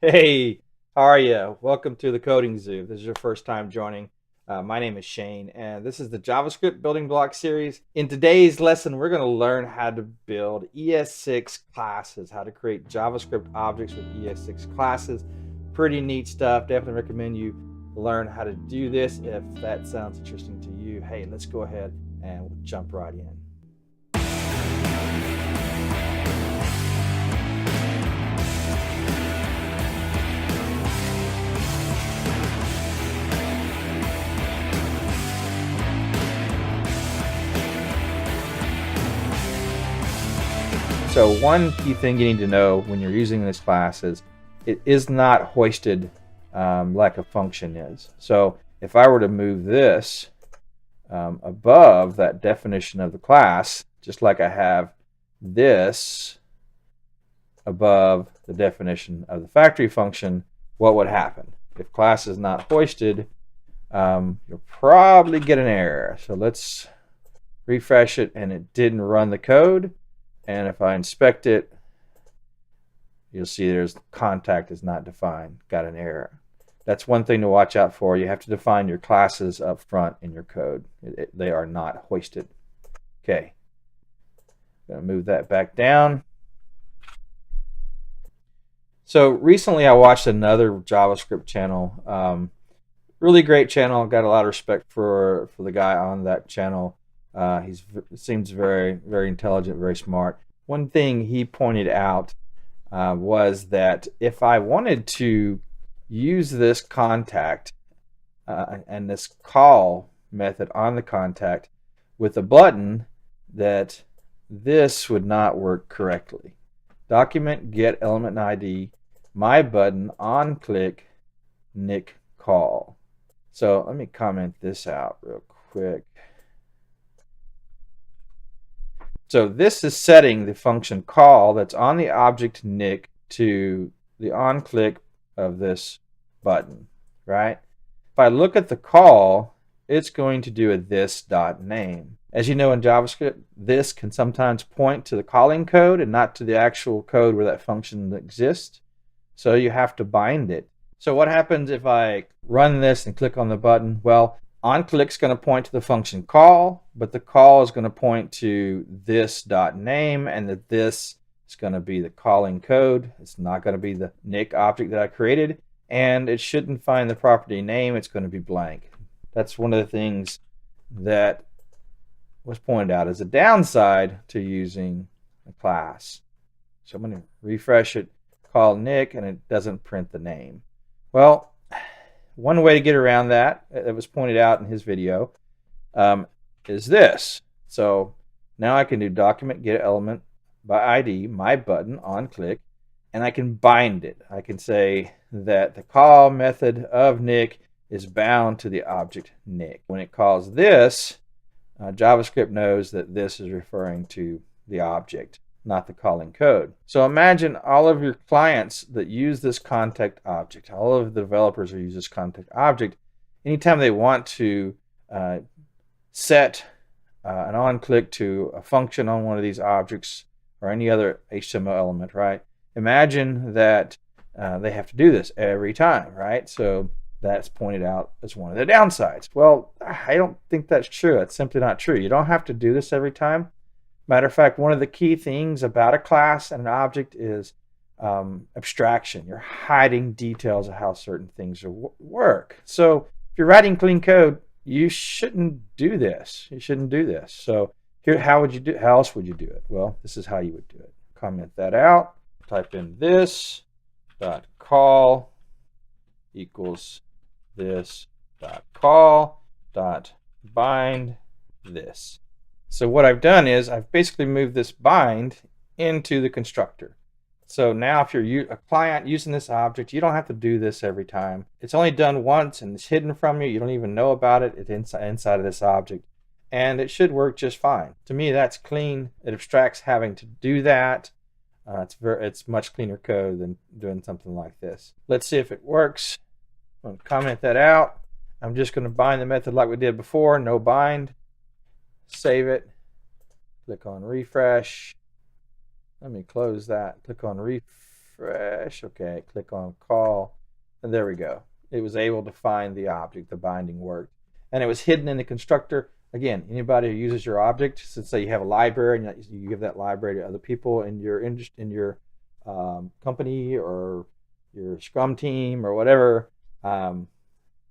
Hey, how are you? Welcome to the Coding Zoo. If this is your first time joining. My name is Shane, and this is the JavaScript building block series. In today's lesson, we're going to learn how to build ES6 classes, how to create JavaScript objects with ES6 classes. Pretty neat stuff. Definitely recommend you learn how to do this if that sounds interesting to you. Hey, let's go ahead and we'll jump right in. So one key thing you need to know when you're using this class is it is not hoisted like a function is. So if I were to move this above that definition of the class, just like I have this above the definition of the factory function, what would happen? If class is not hoisted, you'll probably get an error. So let's refresh it, and it didn't run the code. And if I inspect it, you'll see there's contact is not defined, got an error. That's one thing to watch out for. You have to define your classes up front in your code. They are not hoisted. Okay, I'm going to move that back down. So recently I watched another JavaScript channel. Really great channel. Got a lot of respect for the guy on that channel. He seems very, very intelligent, very smart. One thing he pointed out was that if I wanted to use this contact and this call method on the contact with a button, that this would not work correctly. Document get element ID, my button on click, nick call. So let me comment this out real quick. So this is setting the function call that's on the object nick to the on click of this button, right? If I look at the call, it's going to do a this.name. As you know, in JavaScript, this can sometimes point to the calling code and not to the actual code where that function exists. So you have to bind it. So what happens if I run this and click on the button? Well, onClick is going to point to the function call, but the call is going to point to this.name, and that this is going to be the calling code. It's not going to be the nick object that I created, and it shouldn't find the property name. It's going to be blank. That's one of the things that was pointed out as a downside to using a class. So I'm going to refresh it, call nick, and it doesn't print the name. Well, one way to get around that was pointed out in his video is this. So now I can do document get element by ID, my button on click, and I can bind it. I can say that the call method of nick is bound to the object nick. When it calls this, JavaScript knows that this is referring to the object, not the calling code. So imagine all of your clients that use this contact object, all of the developers who use this contact object, anytime they want to set an on-click to a function on one of these objects or any other HTML element, right? Imagine that they have to do this every time, right? So that's pointed out as one of the downsides. Well, I don't think that's true. It's simply not true. You don't have to do this every time. Matter of fact, one of the key things about a class and an object is abstraction. You're hiding details of how certain things work. So if you're writing clean code, you shouldn't do this. You shouldn't do this. So here, how else would you do it? Well, this is how you would do it. Comment that out. Type in this dot call equals this dot call dot bind this. So what I've done is I've basically moved this bind into the constructor. So now if you're a client using this object, you don't have to do this every time. It's only done once and it's hidden from you. You don't even know about it. It's inside of this object. And it should work just fine. To me, that's clean. It abstracts having to do that. It's much cleaner code than doing something like this. Let's see if it works. I'm going to comment that out. I'm just going to bind the method like we did before, no bind. Save it, click on refresh. Let me close that, click on refresh. Okay, click on call, and there we go. It was able to find the object. The binding worked, and it was hidden in the constructor. Again, anybody who uses your object, let's say you have a library and you give that library to other people in your company or your Scrum team or whatever,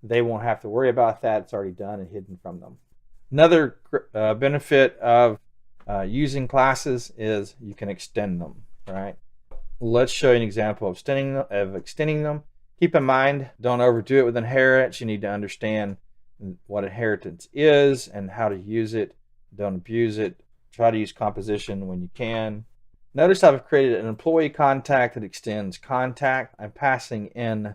they won't have to worry about that. It's already done and hidden from them. Another benefit of using classes is you can extend them, right? Let's show you an example of extending them. Keep in mind, don't overdo it with inheritance. You need to understand what inheritance is and how to use it. Don't abuse it. Try to use composition when you can. Notice I've created an employee contact that extends contact. I'm passing in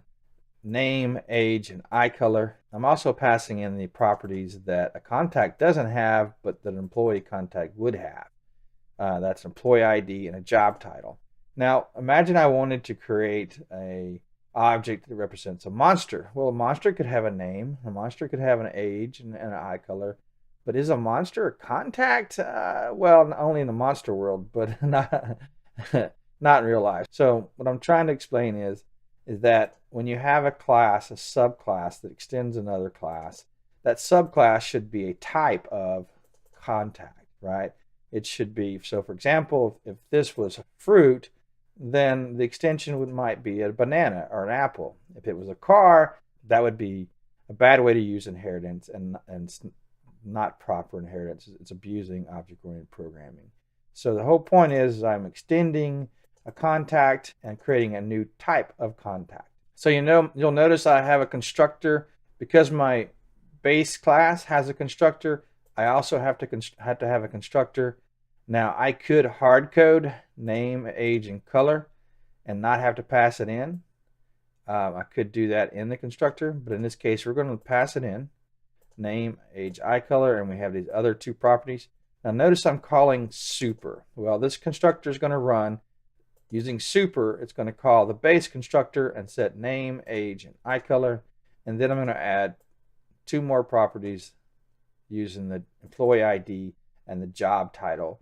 name, age, and eye color. I'm also passing in the properties that a contact doesn't have, but that an employee contact would have. That's employee ID and a job title. Now, imagine I wanted to create a object that represents a monster. Well, a monster could have a name, a monster could have an age and an eye color, but is a monster a contact? Well, only in the monster world, but not in real life. So what I'm trying to explain is that when you have a class, a subclass that extends another class, that subclass should be a type of contact, right? It should be, so for example, if this was a fruit, then the extension might be a banana or an apple. If it was a car, that would be a bad way to use inheritance and not proper inheritance. It's abusing object-oriented programming. So the whole point is I'm extending a contact and creating a new type of contact. So you'll notice I have a constructor. Because my base class has a constructor, I also have to have a constructor. Now I could hard code name, age, and color and not have to pass it in. I could do that in the constructor, but in this case we're going to pass it in. Name, age, eye color, and we have these other two properties. Now notice I'm calling super. Well, this constructor is going to run using super. It's going to call the base constructor and set name, age, and eye color, and then I'm going to add two more properties using the employee ID and the job title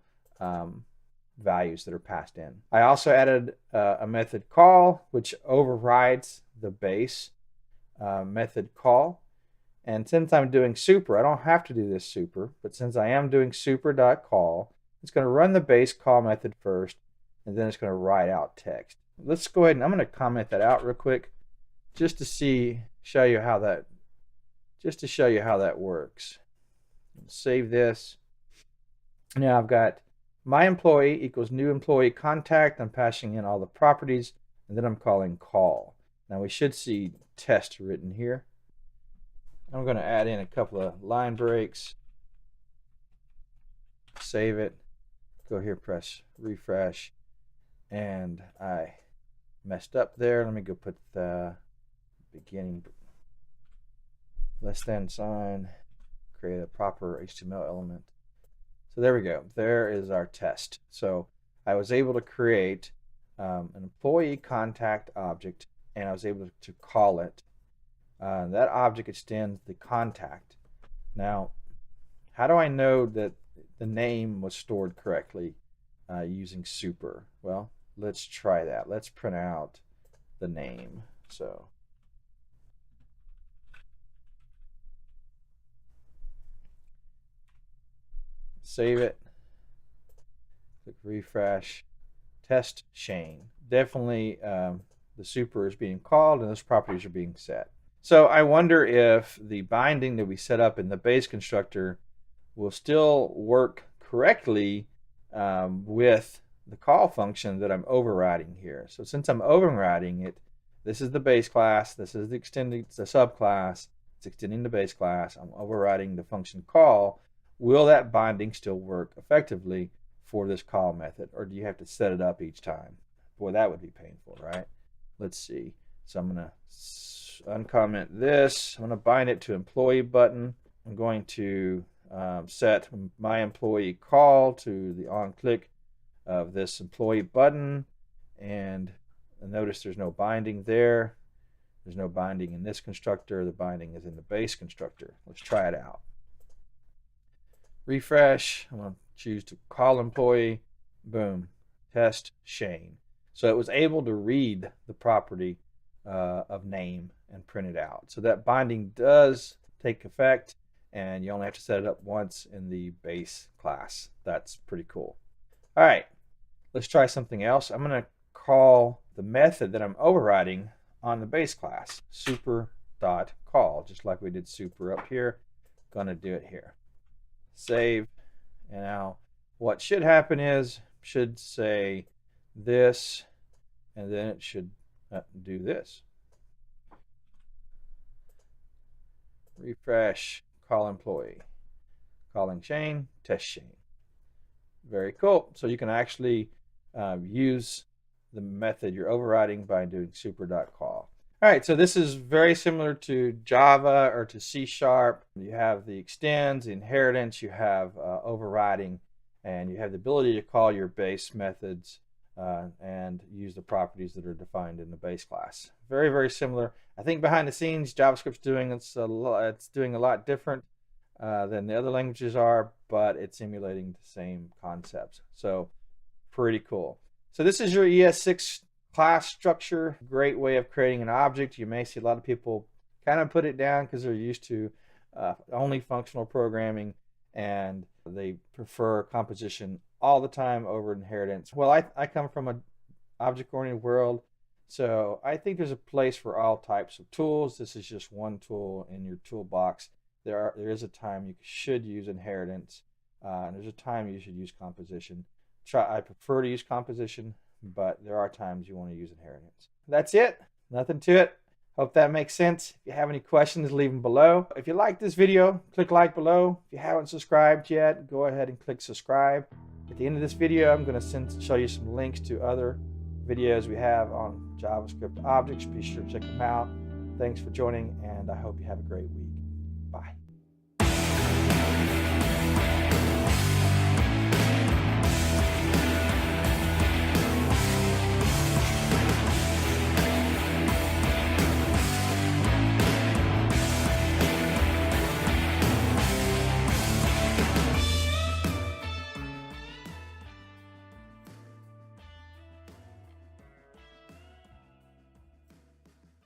values that are passed in. I also added a method call, which overrides the base method call. And since I'm doing super, I don't have to do this super, but since I am doing super.call, it's going to run the base call method first, and then it's going to write out text. Let's go ahead and I'm going to comment that out real quick just to show you how that works. Save this. Now I've got my employee equals new employee contact. I'm passing in all the properties, and then I'm calling call. Now we should see test written here. I'm going to add in a couple of line breaks. Save it. Go here, press refresh. And I messed up there. Let me go put the beginning less than sign. Create a proper HTML element. So there we go. There is our test. So I was able to create an employee contact object, and I was able to call it. That object extends the contact. Now, how do I know that the name was stored correctly using super? Well, let's try that. Let's print out the name. So save it, click refresh, test Shane. Definitely the super is being called and those properties are being set. So I wonder if the binding that we set up in the base constructor will still work correctly with the call function that I'm overriding here. So since I'm overriding it, this is the base class, this is the subclass, it's extending the base class, I'm overriding the function call. Will that binding still work effectively for this call method, or do you have to set it up each time? Boy, that would be painful, right? Let's see. So I'm going to uncomment this. I'm going to bind it to employee button. I'm going to set my employee call to the on click of this employee button, and notice there's no binding there. There's no binding in this constructor. The binding is in the base constructor. Let's try it out. Refresh. I'm going to choose to call employee. Boom. Test Shane. So it was able to read the property of name and print it out. So that binding does take effect, and you only have to set it up once in the base class. That's pretty cool. All right, let's try something else. I'm going to call the method that I'm overriding on the base class, super.call, just like we did super up here. Going to do it here. Save. And now what should happen is, should say this, and then it should do this. Refresh, call employee, calling Shane, test Shane. Very cool. So you can actually use the method you're overriding by doing super.call. All right, so this is very similar to Java or to C#. You have the extends, the inheritance, you have overriding, and you have the ability to call your base methods and use the properties that are defined in the base class. Very, very similar. I think behind the scenes, JavaScript's doing it's doing a lot different than the other languages are, but it's emulating the same concepts. So pretty cool. So this is your ES6 class structure. Great way of creating an object. You may see a lot of people kind of put it down because they're used to only functional programming, and they prefer composition all the time over inheritance. Well, I come from an object-oriented world, so I think there's a place for all types of tools. This is just one tool in your toolbox. There is a time you should use inheritance, and there's a time you should use composition. I prefer to use composition, but there are times you want to use inheritance. That's it. Nothing to it. Hope that makes sense. If you have any questions, leave them below. If you like this video, click like below. If you haven't subscribed yet, go ahead and click subscribe. At the end of this video, I'm going to show you some links to other videos we have on JavaScript objects. Be sure to check them out. Thanks for joining, and I hope you have a great week. Bye.